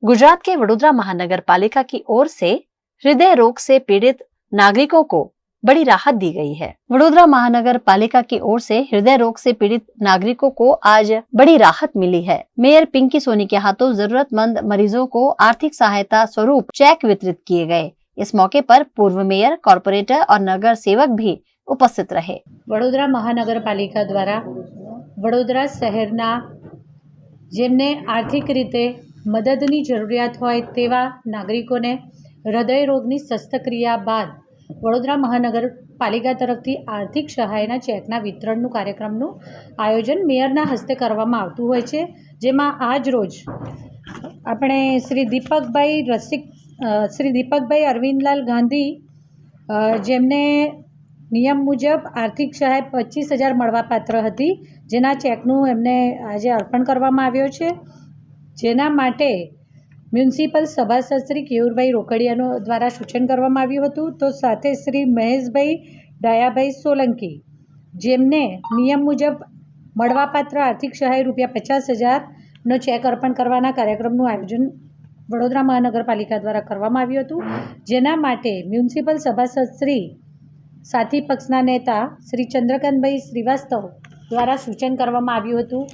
गुजरात के वडोदरा महानगर पालिका की ओर से हृदय रोग से पीड़ित नागरिकों को बड़ी राहत दी गई है। वडोदरा महानगर पालिका की ओर से हृदय रोग से पीड़ित नागरिकों को आज बड़ी राहत मिली है। मेयर पिंकी सोनी के हाथों जरूरतमंद मरीजों को आर्थिक सहायता स्वरूप चेक वितरित किए गए। इस मौके पर पूर्व मेयर, कॉर्पोरेटर और नगर सेवक भी उपस्थित रहे। वडोदरा महानगर पालिका द्वारा वडोदरा शહેરના જેમને આર્થિક રીતે મદદની જરૂરિયાત હોય તેવા નાગરિકોને હૃદય રોગની શસ્ત્રક્રિયા બાદ વડોદરા મહાનગરપાલિકા તરફથી આર્થિક સહાયના ચેકના વિતરણનું કાર્યક્રમનું આયોજન મેયરના હસ્તે કરવામાં આવતું હોય છે, જેમાં આજ રોજ આપણે શ્રી દીપકભાઈ અરવિંદલાલ ગાંધી જેમને નિયમ મુજબ આર્થિક સહાય 25,000 મળવાપાત્ર હતી, જેના ચેકનું એમને આજે અર્પણ કરવામાં આવ્યો છે, જેના માટે મ્યુનિસિપલ સભાસદ શ્રી કેયુરભાઈ રોકડિયાનો દ્વારા સૂચન કરવામાં આવ્યું હતું। તો સાથે શ્રી મહેશભાઈ ડાયાભાઈ સોલંકી જેમને નિયમ મુજબ મળવાપાત્ર આર્થિક સહાય ₹50,000નો ચેક અર્પણ કરવાના કાર્યક્રમનું આયોજન વડોદરા મહાનગરપાલિકા દ્વારા કરવામાં આવ્યું હતું, જેના માટે મ્યુનિસિપલ સભાસદ શ્રી સાથી પક્ષના નેતા શ્રી ચંદ્રકાંતભાઈ શ્રીવાસ્તવ દ્વારા સૂચન કરવામાં આવ્યું હતું।